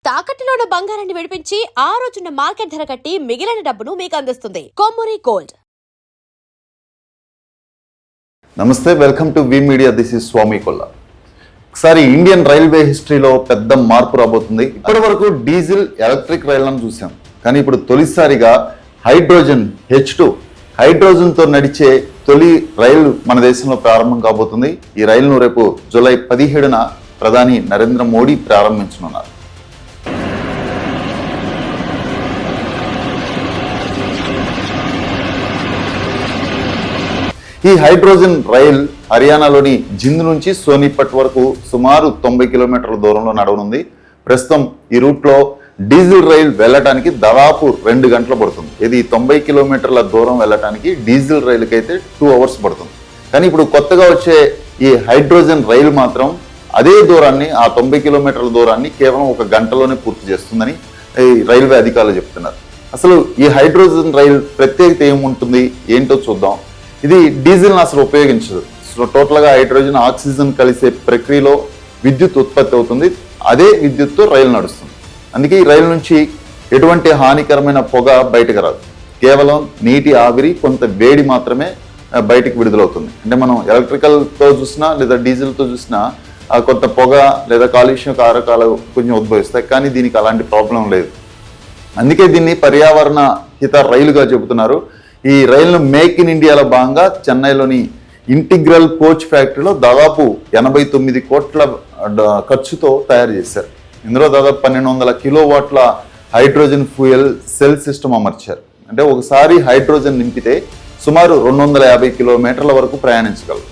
తాకట్టులో ఉన్న బంగారాన్ని విడిపించి ఆ రోజున్న మార్కెట్ ధర కట్టి మిగిలిన డబ్బును మీకు అందిస్తుంది కొమ్మూరి గోల్డ్. నమస్తే, welcome to V media. This is Swamy Kolla. ఒకసారి ఇండియన్ రైల్వే హిస్టరీలో పెద్ద మార్పు రాబోతుంది. ఇప్పటి వరకు డీజిల్, ఎలక్ట్రిక్ రైళ్లను చూసాం, కానీ ఇప్పుడు తొలిసారిగా హైడ్రోజన్ H2 హైడ్రోజన్తో నడిచే తొలి రైలు మన దేశంలో ప్రారంభం కాబోతుంది. ఈ రైలును రేపు జూలై 17న ప్రధాని నరేంద్ర మోడీ ప్రారంభించనున్నారు. ఈ హైడ్రోజన్ రైల్ హర్యానాలోని జింద్ నుంచి సోనిపట్ వరకు సుమారు 90 కిలోమీటర్ల దూరంలో నడవనుంది. ప్రస్తుతం ఈ రూట్లో డీజిల్ రైల్ వెళ్ళటానికి దాదాపు 2 గంటలు పడుతుంది. ఇది 90 కిలోమీటర్ల దూరం వెళ్ళటానికి డీజిల్ రైలుకి అయితే 2 అవర్స్ పడుతుంది. కానీ ఇప్పుడు కొత్తగా వచ్చే ఈ హైడ్రోజన్ రైలు మాత్రం అదే దూరాన్ని, ఆ 90 కిలోమీటర్ల దూరాన్ని కేవలం 1 గంటలోనే పూర్తి చేస్తుందని ఈ రైల్వే అధికారులు చెప్తున్నారు. అసలు ఈ హైడ్రోజన్ రైలు ప్రత్యేకత ఏముంటుంది ఏంటో చూద్దాం. ఇది డీజిల్ని అసలు ఉపయోగించదు. సో టోటల్గా హైడ్రోజన్, ఆక్సిజన్ కలిసే ప్రక్రియలో విద్యుత్ ఉత్పత్తి అవుతుంది. అదే విద్యుత్తో రైలు నడుస్తుంది. అందుకే ఈ రైలు నుంచి ఎటువంటి హానికరమైన పొగ బయటకు రాదు. కేవలం నీటి ఆవిరి, కొంత వేడి మాత్రమే బయటికి విడుదలవుతుంది. అంటే మనం ఎలక్ట్రికల్తో చూసినా లేదా డీజిల్తో చూసినా కొంత పొగ లేదా కాలుష్య కారకాలు కొంచెం ఉద్భవిస్తాయి, కానీ దీనికి అలాంటి ప్రాబ్లం లేదు. అందుకే దీన్ని పర్యావరణ హిత రైలుగా చెబుతున్నారు. ఈ రైలును మేక్ ఇన్ ఇండియాలో భాగంగా చెన్నైలోని ఇంటిగ్రల్ కోచ్ ఫ్యాక్టరీలో దాదాపు 89 కోట్ల ఖర్చుతో తయారు చేశారు. ఇందులో దాదాపు 1200 కిలోవాట్ల హైడ్రోజన్ ఫ్యూయల్ సెల్ సిస్టమ్ అమర్చారు. అంటే ఒకసారి హైడ్రోజన్ నింపితే సుమారు 250 కిలోమీటర్ల వరకు ప్రయాణించగలరు.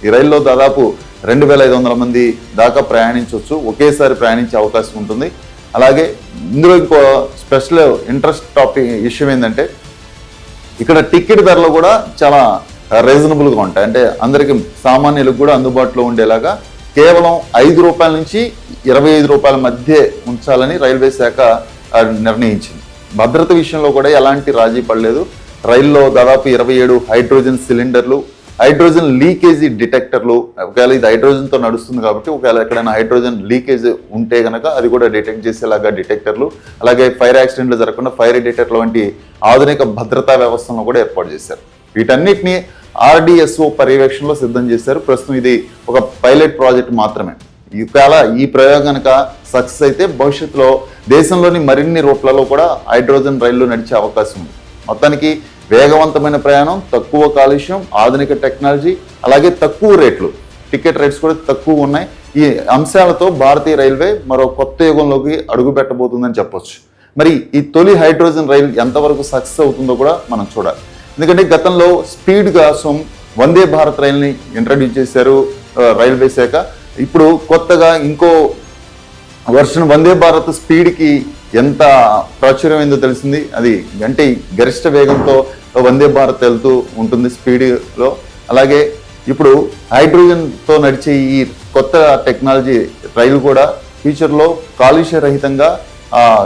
ఈ రైల్లో దాదాపు 2500 మంది దాకా ప్రయాణించవచ్చు, ఒకేసారి ప్రయాణించే అవకాశం ఉంటుంది. అలాగే ఇందులో ఇంకో స్పెషల్ ఇంట్రెస్ట్ టాపిక్ విషయం ఏంటంటే, ఇక్కడ టికెట్ ధరలు కూడా చాలా రీజనబుల్గా ఉంటాయి. అంటే అందరికీ, సామాన్యులకు కూడా అందుబాటులో ఉండేలాగా కేవలం 5 రూపాయల నుంచి 25 రూపాయల మధ్య ఉంచాలని రైల్వే శాఖ నిర్ణయించింది. భద్రత విషయంలో కూడా ఎలాంటి రాజీ పడలేదు. రైల్లో దాదాపు 27 హైడ్రోజన్ సిలిండర్లు, హైడ్రోజన్ లీకేజీ డిటెక్టర్లు, ఒకవేళ ఇది హైడ్రోజన్తో నడుస్తుంది కాబట్టి ఒకవేళ ఎక్కడైనా హైడ్రోజన్ లీకేజ్ ఉంటే కనుక అది కూడా డిటెక్ట్ చేసేలాగా డిటెక్టర్లు, అలాగే ఫైర్ యాక్సిడెంట్లు జరగకుండా ఫైర్ డిటెక్టర్లు వంటి ఆధునిక భద్రతా వ్యవస్థలను కూడా ఏర్పాటు చేశారు. వీటన్నిటిని RDSO పర్యవేక్షణలో సిద్ధం చేశారు. ప్రస్తుతం ఇది ఒక పైలట్ ప్రాజెక్ట్ మాత్రమే. ఒకవేళ ఈ ప్రయోగం కనుక సక్సెస్ అయితే భవిష్యత్తులో దేశంలోని మరిన్ని రూట్లలో కూడా హైడ్రోజన్ రైళ్లు నడిచే అవకాశం ఉంది. మొత్తానికి వేగవంతమైన ప్రయాణం, తక్కువ కాలుష్యం, ఆధునిక టెక్నాలజీ, అలాగే తక్కువ రేట్లు, టికెట్ రేట్స్ కూడా తక్కువ ఉన్నాయి. ఈ అంశాలతో భారతీయ రైల్వే మరో కొత్త యుగంలోకి అడుగు పెట్టబోతుందని చెప్పొచ్చు. మరి ఈ తొలి హైడ్రోజన్ రైలు ఎంతవరకు సక్సెస్ అవుతుందో కూడా మనం చూడాలి. ఎందుకంటే గతంలో స్పీడ్ కోసం వందే భారత్ రైల్ని ఇంట్రడ్యూస్ చేశారు రైల్వే శాఖ. ఇప్పుడు కొత్తగా ఇంకో వర్షన్ వందే భారత్ స్పీడ్కి ఎంత ప్రాచుర్యమైందో తెలిసింది. అది అంటే గరిష్ట వేగంతో వందే భారత్ వెళ్తూ ఉంటుంది స్పీడ్లో. అలాగే ఇప్పుడు హైడ్రోజన్తో నడిచే ఈ కొత్త టెక్నాలజీ రైలు కూడా ఫ్యూచర్లో కాలుష్య రహితంగా,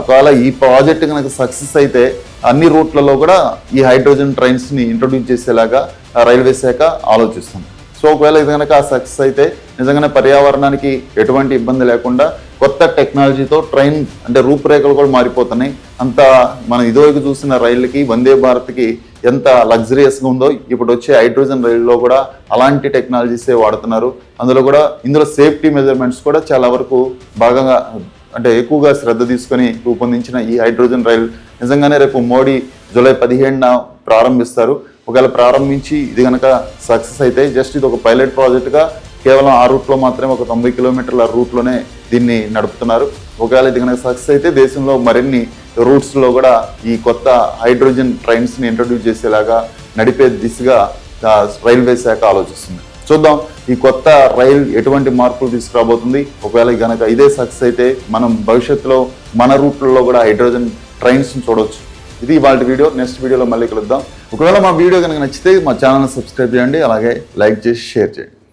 ఒకవేళ ఈ ప్రాజెక్ట్ కనుక సక్సెస్ అయితే అన్ని రూట్లలో కూడా ఈ హైడ్రోజన్ ట్రైన్స్ని ఇంట్రొడ్యూస్ చేసేలాగా రైల్వే శాఖ ఆలోచిస్తుంది. సో ఒకవేళ ఇది కనుక సక్సెస్ అయితే నిజంగానే పర్యావరణానికి ఎటువంటి ఇబ్బంది లేకుండా కొత్త టెక్నాలజీతో ట్రైన్ అంటే రూపురేఖలు కూడా మారిపోతున్నాయి. అంత మనం ఇదివరకు చూసిన రైళ్ళకి, వందే భారత్కి ఎంత లగ్జరియస్గా ఉందో ఇప్పుడు వచ్చే హైడ్రోజన్ రైల్లో కూడా అలాంటి టెక్నాలజీసే వాడుతున్నారు. ఇందులో సేఫ్టీ మెజర్మెంట్స్ కూడా చాలా వరకు బాగా, అంటే ఎక్కువగా శ్రద్ధ తీసుకొని రూపొందించిన ఈ హైడ్రోజన్ రైలు నిజంగానే రేపు మోడీ జూలై 17న ప్రారంభిస్తారు. ఒకవేళ ప్రారంభించి ఇది కనుక సక్సెస్ అయితే జస్ట్ ఇది ఒక పైలట్ ప్రాజెక్టుగా కేవలం ఆ రూట్లో మాత్రమే, ఒక 90 కిలోమీటర్ల రూట్లోనే దీన్ని నడుపుతున్నారు. ఒకవేళ ఇది కనుక సక్సెస్ అయితే దేశంలో మరిన్ని రూట్స్లో కూడా ఈ కొత్త హైడ్రోజన్ ట్రైన్స్ని ఇంట్రడ్యూస్ చేసేలాగా నడిపే దిశగా రైల్వే శాఖ ఆలోచిస్తుంది. చూద్దాం ఈ కొత్త రైలు ఎటువంటి మార్పులు తీసుకురాబోతుంది. ఒకవేళ కనుక ఇదే సక్సెస్ అయితే మనం భవిష్యత్తులో మన రూట్లలో కూడా హైడ్రోజన్ ట్రైన్స్ని చూడవచ్చు. ఇది ఇవాళ వీడియో. నెక్స్ట్ వీడియోలో మళ్ళీ కలుద్దాం. ఒకవేళ మా వీడియో కనుక నచ్చితే మా ఛానల్ని సబ్స్క్రైబ్ చేయండి, అలాగే లైక్ చేసి షేర్ చేయండి.